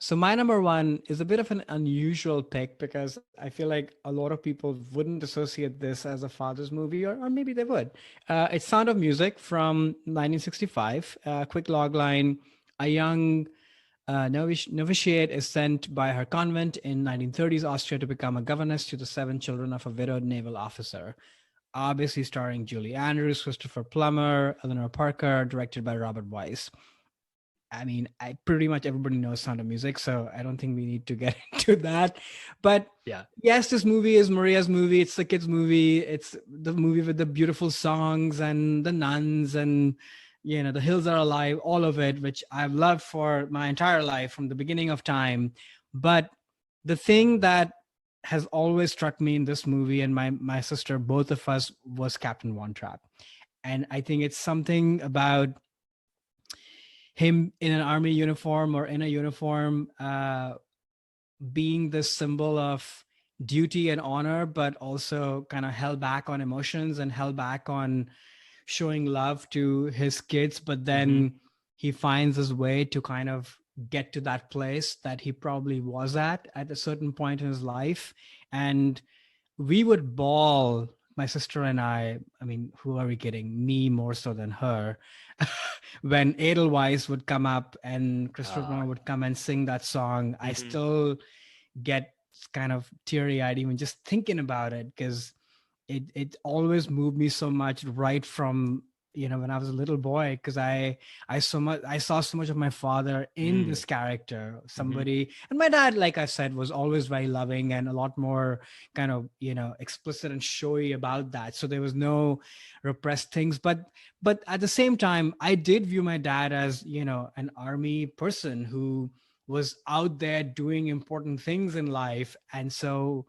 So my number one is a bit of an unusual pick because I feel like a lot of people wouldn't associate this as a father's movie, or maybe they would. It's Sound of Music from 1965. Quick log line: a young novitiate is sent by her convent in 1930s Austria to become a governess to the seven children of a widowed naval officer. Obviously starring Julie Andrews, Christopher Plummer, Eleanor Parker, directed by Robert Wise. I mean, I pretty much everybody knows Sound of Music, so I don't think we need to get into that. But Yeah. yes, this movie is Maria's movie. It's the kids' movie. It's the movie with the beautiful songs and the nuns and the hills are alive, all of it, which I've loved for my entire life from the beginning of time. But the thing that has always struck me in this movie and my sister, both of us, was Captain Von Trapp. And I think it's something about him in an army uniform or in a uniform being this symbol of duty and honor, but also kind of held back on emotions and held back on showing love to his kids. But then he finds his way to kind of get to that place that he probably was at a certain point in his life. And we would bawl, my sister and I mean, who are we kidding? Me more so than her. When Edelweiss would come up and Christopher Plummer would come and sing that song, I still get kind of teary eyed even just thinking about it, because it always moved me so much right from when I was a little boy, because I saw so much of my father in this character, somebody. And my dad, like I said, was always very loving and a lot more kind of explicit and showy about that, so there was no repressed things. But at the same time, I did view my dad as an army person who was out there doing important things in life. And so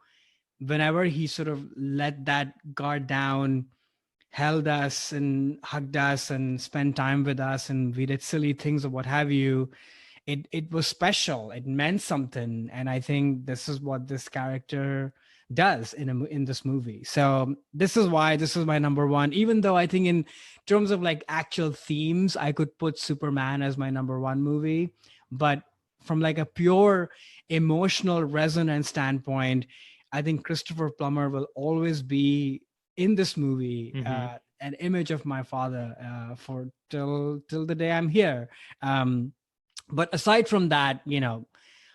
whenever he sort of let that guard down, held us and hugged us and spent time with us, and we did silly things or what have you, it was special. It meant something. And I think this is what this character does in this movie. So this is why this is my number one, even though I think in terms of like actual themes, I could put Superman as my number one movie. But from like a pure emotional resonance standpoint, I think Christopher Plummer will always be in this movie an image of my father for till the day I'm here. But aside from that,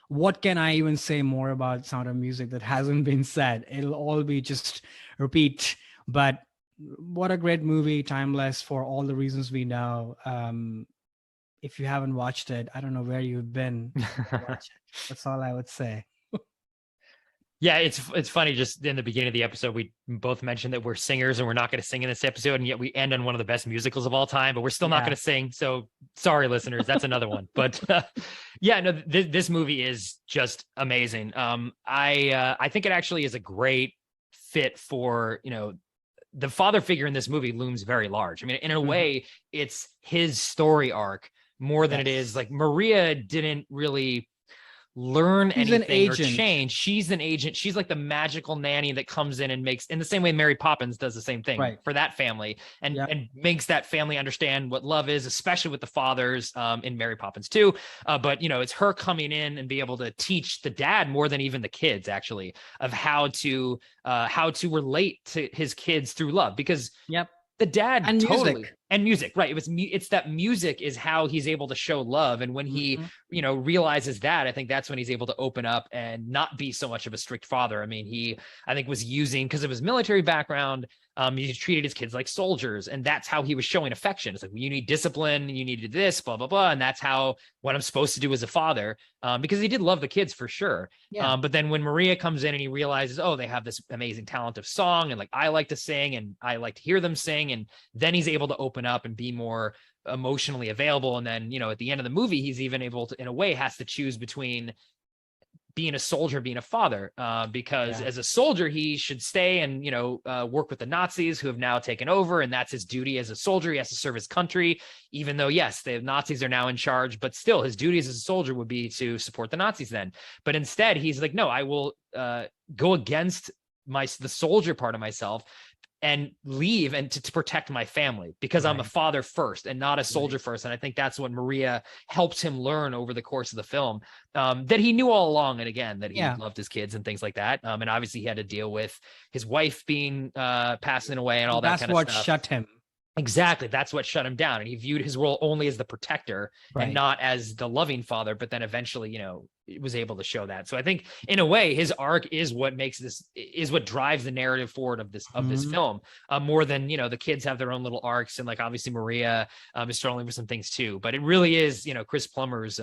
what can I even say more about Sound of Music that hasn't been said? It'll all be just repeat. But what a great movie, timeless for all the reasons we know. If you haven't watched it, I don't know where you've been. Watch it. That's all I would say. Yeah, it's funny. Just in the beginning of the episode, we both mentioned that we're singers and we're not going to sing in this episode, and yet we end on one of the best musicals of all time. But we're still not going to sing. So sorry, listeners, that's another one. But this movie is just amazing. I think it actually is a great fit for the father figure in this movie looms very large. I mean, in a way, it's his story arc more than it is like Maria didn't really learn anything or change. She's an agent. She's like the magical nanny that comes in and makes, in the same way Mary Poppins does the same thing for that family, and makes that family understand what love is, especially with the fathers in Mary Poppins too. But it's her coming in and be able to teach the dad more than even the kids, actually, of how to relate to his kids through love, because the dad and music, right? It's that music is how he's able to show love. And when he, realizes that, I think that's when he's able to open up and not be so much of a strict father. I mean, I think was using, because of his military background, he treated his kids like soldiers, and that's how he was showing affection. It's like, well, you need discipline, you needed this, blah, blah, blah. And that's what I'm supposed to do as a father, because he did love the kids for sure. But then when Maria comes in and he realizes, oh, they have this amazing talent of song, and like, I like to sing and I like to hear them sing. And then he's able to open up and be more emotionally available. And then, at the end of the movie, he's even able to, in a way, has to choose between being a soldier, being a father, because as a soldier, he should stay and, work with the Nazis who have now taken over. And that's his duty as a soldier. He has to serve his country, even though, yes, the Nazis are now in charge, but still his duties as a soldier would be to support the Nazis then. But instead, he's like, no, I will go against the soldier part of myself, and leave and to protect my family because I'm a father first and not a soldier first. And I think that's what Maria helps him learn over the course of the film, that he knew all along. And again, that he loved his kids and things like that. And obviously he had to deal with his wife being passing away and all that kind of stuff. That's what shut him. Exactly. That's what shut him down. And he viewed his role only as the protector and not as the loving father, but then eventually, was able to show that. So I think in a way, his arc is what drives the narrative forward of this film, more than, the kids have their own little arcs. And like, obviously Maria is struggling with some things too, but it really is, Chris Plummer's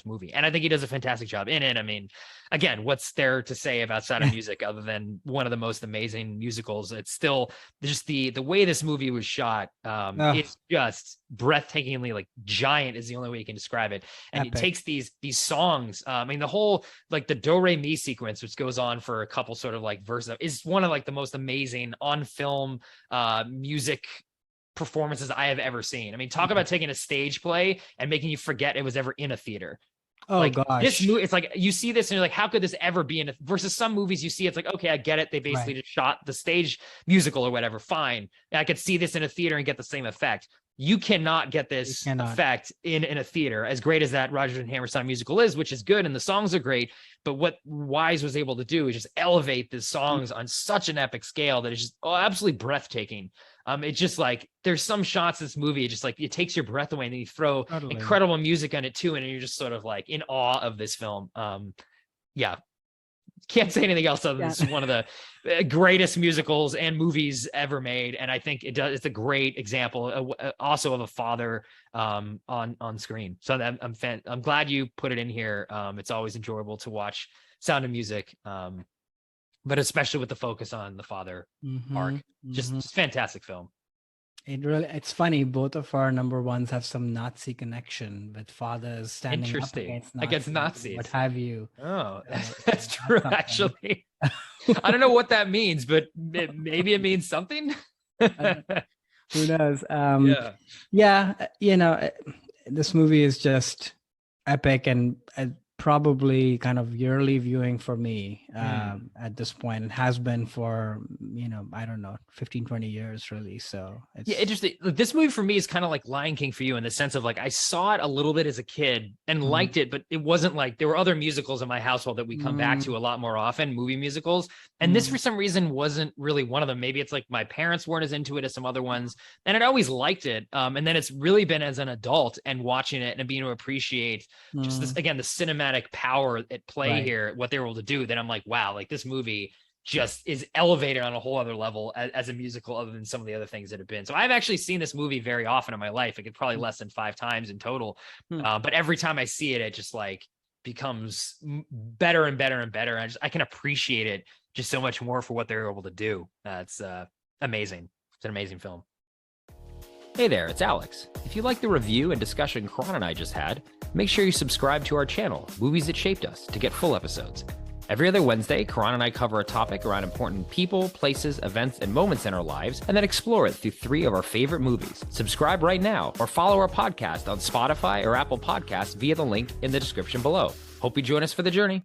movie. And I think he does a fantastic job in it. I mean, again, what's there to say about Sound of Music other than one of the most amazing musicals? It's still just the way this movie was shot. It's just breathtakingly like giant is the only way you can describe it. And it takes these songs. I mean, the whole like the do re mi sequence, which goes on for a couple sort of like verses, is one of like the most amazing on film music performances I have ever seen. I mean, talk about taking a stage play and making you forget it was ever in a theater. Oh, like, gosh. This movie, it's like you see this and you're like, how could this ever be in a versus some movies you see it's like, okay, I get it. They basically just shot the stage musical or whatever. Fine. I could see this in a theater and get the same effect. You cannot get this effect in a theater, as great as that Rodgers and Hammerstein musical is, which is good and the songs are great. But what Wise was able to do is just elevate the songs on such an epic scale that is just absolutely breathtaking. It's just like there's some shots in this movie, it just like it takes your breath away, and then you throw incredible music on it too, and you're just sort of like in awe of this film. Can't say anything else other than this is one of the greatest musicals and movies ever made. And I think it's a great example also of a father on screen. So I'm glad you put it in here. It's always enjoyable to watch Sound of Music, but especially with the focus on the father arc. Just fantastic film. It's funny. Both of our number ones have some Nazi connection with fathers standing up against Nazis. What have you? Oh, that's true. Actually, I don't know what that means, but maybe it means something. Who knows? This movie is just epic and probably kind of yearly viewing for me at this point. It has been for, I don't know, 15, 20 years really. So it's interesting. This movie for me is kind of like Lion King for you in the sense of like, I saw it a little bit as a kid and liked it, but it wasn't like there were other musicals in my household that we come back to a lot more often, movie musicals. And this for some reason wasn't really one of them. Maybe it's like my parents weren't as into it as some other ones. And I'd always liked it. And then it's really been as an adult and watching it and being able to appreciate just this, again, the cinematic power at play here, what they were able to do, then I'm like, wow, like this movie just is elevated on a whole other level as a musical other than some of the other things that have been. So I've actually seen this movie very often in my life. Like probably less than 5 times in total. But every time I see it, it just like becomes better and better and better. I can appreciate it just so much more for what they're able to do. It's amazing. It's an amazing film. Hey there, it's Alex. If you like the review and discussion Karan and I just had, make sure you subscribe to our channel, Movies That Shaped Us, to get full episodes. Every other Wednesday, Karan and I cover a topic around important people, places, events, and moments in our lives, and then explore it through 3 of our favorite movies. Subscribe right now, or follow our podcast on Spotify or Apple Podcasts via the link in the description below. Hope you join us for the journey.